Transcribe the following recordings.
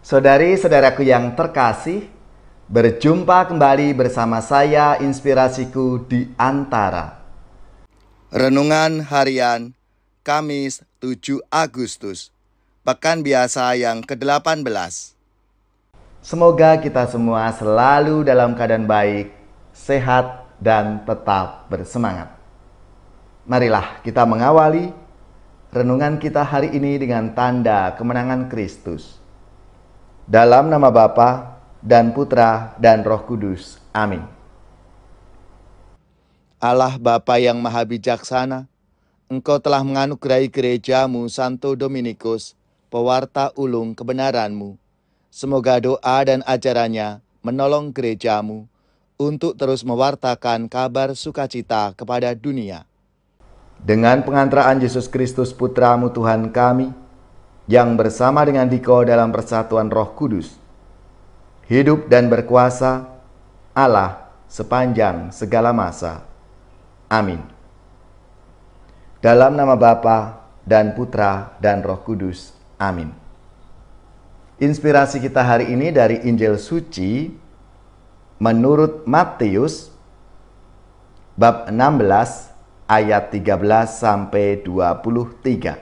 Saudari-saudaraku yang terkasih, berjumpa kembali bersama saya Inspirasiku di Antara. Renungan Harian Kamis 7 Agustus, Pekan Biasa yang ke-18. Semoga kita semua selalu dalam keadaan baik, sehat, dan tetap bersemangat. Marilah kita mengawali renungan kita hari ini dengan tanda kemenangan Kristus. Dalam nama Bapa dan Putra dan Roh Kudus. Amin. Allah Bapa yang Maha Bijaksana, Engkau telah menganugerahi gereja-Mu Santo Dominikus, pewarta ulung kebenaran-Mu. Semoga doa dan ajarannya menolong gereja-Mu untuk terus mewartakan kabar sukacita kepada dunia. Dengan pengantaraan Yesus Kristus Putra-Mu Tuhan kami, yang bersama dengan Diko dalam persatuan Roh Kudus, hidup dan berkuasa Allah sepanjang segala masa. Amin. Dalam nama Bapa dan Putra dan Roh Kudus. Amin. Inspirasi kita hari ini dari Injil Suci menurut Matius bab 16 ayat 13 sampai 23.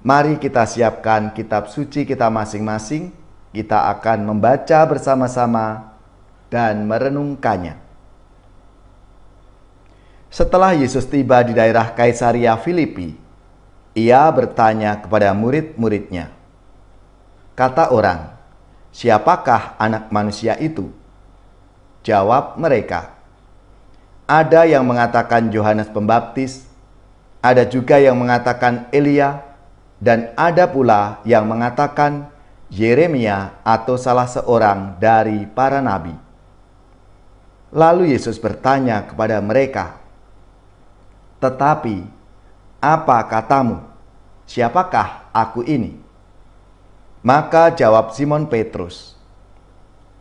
Mari kita siapkan kitab suci kita masing-masing. Kita akan membaca bersama-sama dan merenungkannya. Setelah Yesus tiba di daerah Kaisaria Filipi, ia bertanya kepada murid-muridnya, kata orang, "Siapakah anak manusia itu?" Jawab mereka, "Ada yang mengatakan Yohanes Pembaptis, ada juga yang mengatakan Elia, dan ada pula yang mengatakan Yeremia atau salah seorang dari para nabi." Lalu Yesus bertanya kepada mereka, "Tetapi apa katamu? Siapakah aku ini?" Maka jawab Simon Petrus,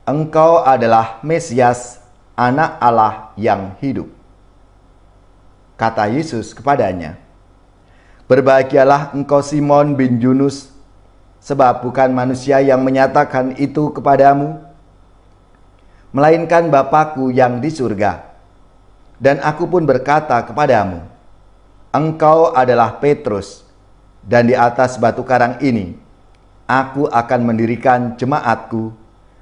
"Engkau adalah Mesias, Anak Allah yang hidup." Kata Yesus kepadanya, "Berbahagialah engkau Simon bin Yunus, sebab bukan manusia yang menyatakan itu kepadamu, melainkan Bapa-Ku yang di surga. Dan aku pun berkata kepadamu, engkau adalah Petrus, dan di atas batu karang ini, aku akan mendirikan jemaat-Ku,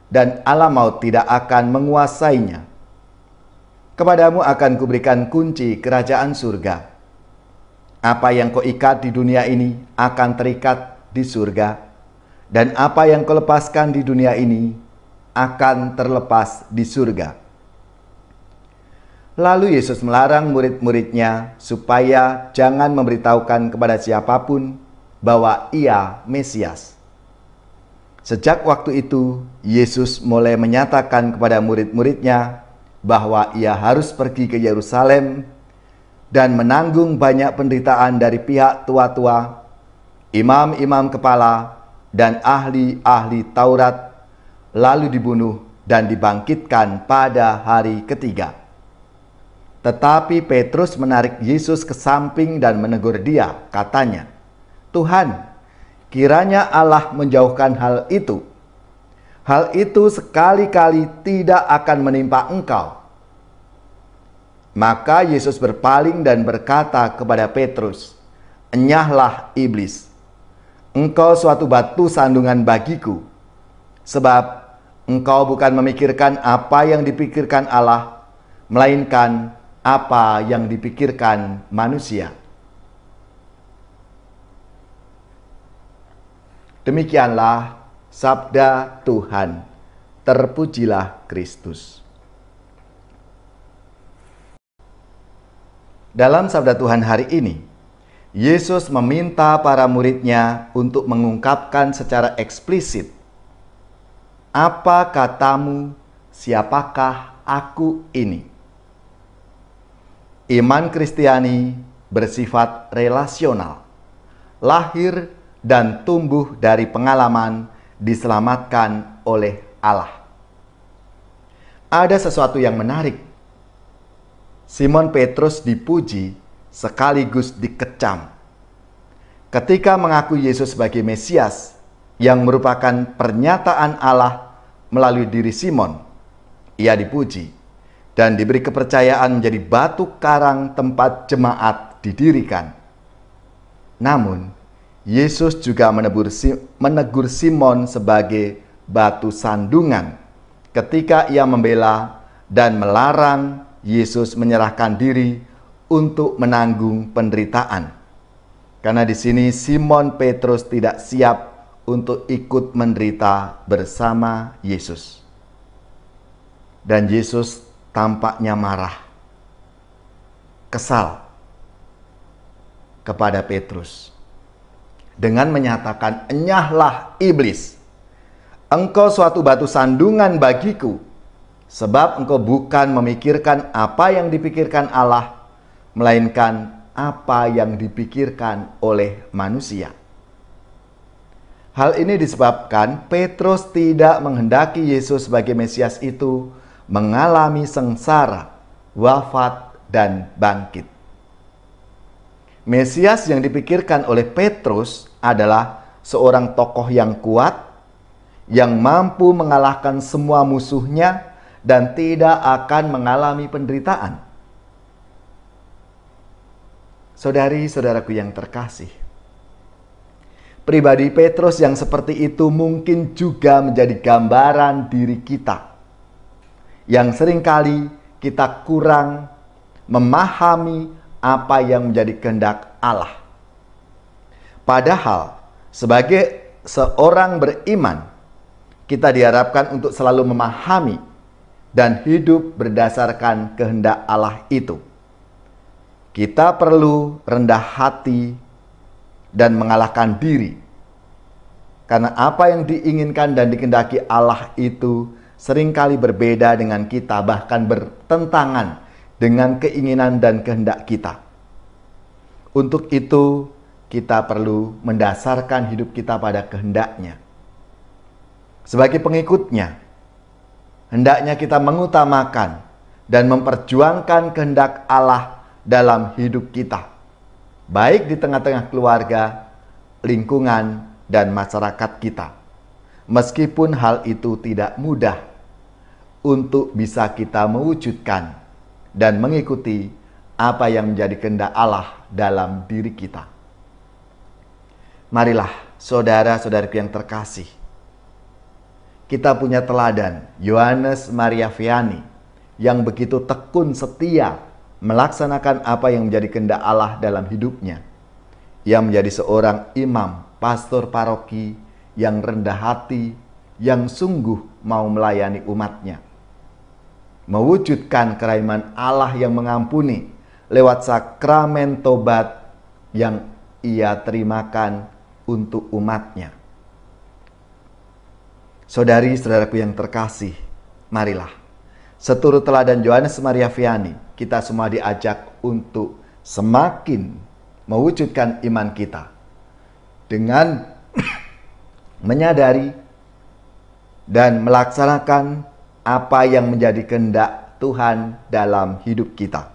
dan alam maut tidak akan menguasainya. Kepadamu akan kuberikan kunci kerajaan surga. Apa yang kau ikat di dunia ini akan terikat di surga, dan apa yang kau lepaskan di dunia ini akan terlepas di surga." Lalu Yesus melarang murid-muridnya supaya jangan memberitahukan kepada siapapun bahwa ia Mesias. Sejak waktu itu, Yesus mulai menyatakan kepada murid-muridnya bahwa ia harus pergi ke Yerusalem dan menanggung banyak penderitaan dari pihak tua-tua, imam-imam kepala, dan ahli-ahli Taurat, lalu dibunuh dan dibangkitkan pada hari ketiga. Tetapi Petrus menarik Yesus ke samping dan menegur dia, katanya, "Tuhan, kiranya Allah menjauhkan hal itu. Hal itu sekali-kali tidak akan menimpa engkau." Maka Yesus berpaling dan berkata kepada Petrus, "Enyahlah iblis, engkau suatu batu sandungan bagiku, sebab engkau bukan memikirkan apa yang dipikirkan Allah, melainkan apa yang dipikirkan manusia." Demikianlah sabda Tuhan. Terpujilah Kristus. Dalam sabda Tuhan hari ini, Yesus meminta para muridnya untuk mengungkapkan secara eksplisit, "Apa katamu, siapakah aku ini?" Iman Kristiani bersifat relasional, lahir dan tumbuh dari pengalaman diselamatkan oleh Allah. Ada sesuatu yang menarik. Simon Petrus dipuji sekaligus dikecam. Ketika mengaku Yesus sebagai Mesias, yang merupakan pernyataan Allah melalui diri Simon. Ia dipuji dan diberi kepercayaan menjadi batu karang tempat jemaat didirikan. Namun, Yesus juga menegur Simon sebagai batu sandungan ketika ia membela dan melarang Yesus menyerahkan diri untuk menanggung penderitaan. Karena di sini Simon Petrus tidak siap untuk ikut menderita bersama Yesus. Dan Yesus tampaknya marah, kesal kepada Petrus dengan menyatakan, "Enyahlah iblis, engkau suatu batu sandungan bagiku, sebab engkau bukan memikirkan apa yang dipikirkan Allah, melainkan apa yang dipikirkan oleh manusia." Hal ini disebabkan Petrus tidak menghendaki Yesus sebagai Mesias itu mengalami sengsara, wafat, dan bangkit. Mesias yang dipikirkan oleh Petrus adalah seorang tokoh yang kuat, yang mampu mengalahkan semua musuhnya dan tidak akan mengalami penderitaan. Saudari-saudaraku yang terkasih, pribadi Petrus yang seperti itu mungkin juga menjadi gambaran diri kita, yang seringkali kita kurang memahami apa yang menjadi kehendak Allah. Padahal sebagai seorang beriman, kita diharapkan untuk selalu memahami dan hidup berdasarkan kehendak Allah itu. Kita perlu rendah hati dan mengalahkan diri, karena apa yang diinginkan dan dikehendaki Allah itu seringkali berbeda dengan kita, bahkan bertentangan dengan keinginan dan kehendak kita. Untuk itu, kita perlu mendasarkan hidup kita pada kehendaknya. Sebagai pengikutnya, hendaknya kita mengutamakan dan memperjuangkan kehendak Allah dalam hidup kita, baik di tengah-tengah keluarga, lingkungan, dan masyarakat kita. Meskipun hal itu tidak mudah untuk bisa kita mewujudkan dan mengikuti apa yang menjadi kehendak Allah dalam diri kita. Marilah saudara-saudariku yang terkasih, kita punya teladan Yohanes Maria Vianney yang begitu tekun setia melaksanakan apa yang menjadi kehendak Allah dalam hidupnya. Ia menjadi seorang imam, pastor paroki yang rendah hati, yang sungguh mau melayani umatnya, mewujudkan kerahman Allah yang mengampuni lewat sakramen tobat yang ia terimakan untuk umatnya. Saudari-saudaraku yang terkasih, marilah seturut teladan Yohanes Maria Vianney, kita semua diajak untuk semakin mewujudkan iman kita dengan menyadari dan melaksanakan apa yang menjadi kehendak Tuhan dalam hidup kita.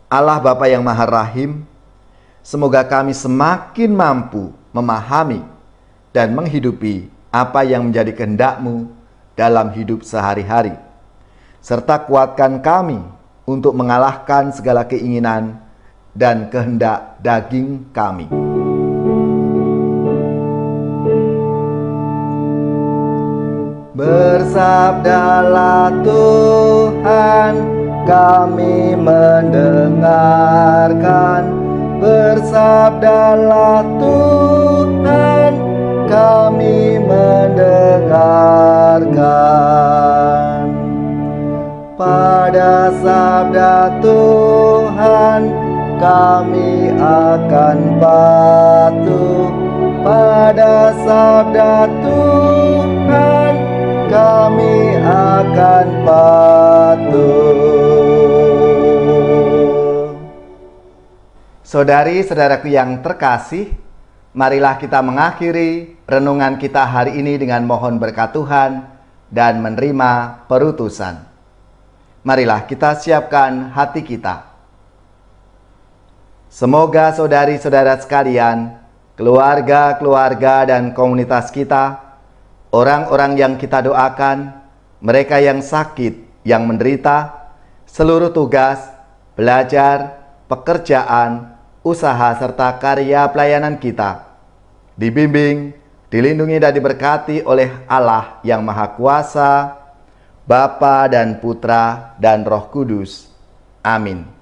Allah Bapa yang Maha Rahim, semoga kami semakin mampu memahami dan menghidupi apa yang menjadi kehendak-Mu dalam hidup sehari-hari, serta kuatkan kami untuk mengalahkan segala keinginan dan kehendak daging kami. Bersabdalah Tuhan, kami mendengarkan. Bersabdalah Tuhan, kami mendengarkan. Pada sabda Tuhan, kami akan patuh. Pada sabda Tuhan, kami akan patuh. Saudari-saudaraku yang terkasih, marilah kita mengakhiri renungan kita hari ini dengan mohon berkat Tuhan dan menerima perutusan. Marilah kita siapkan hati kita. Semoga saudari-saudara sekalian, keluarga-keluarga dan komunitas kita, orang-orang yang kita doakan, mereka yang sakit, yang menderita, seluruh tugas, belajar, pekerjaan, usaha, serta karya pelayanan kita, dibimbing, dilindungi dan diberkati oleh Allah yang Maha Kuasa, Bapa dan Putra dan Roh Kudus. Amin.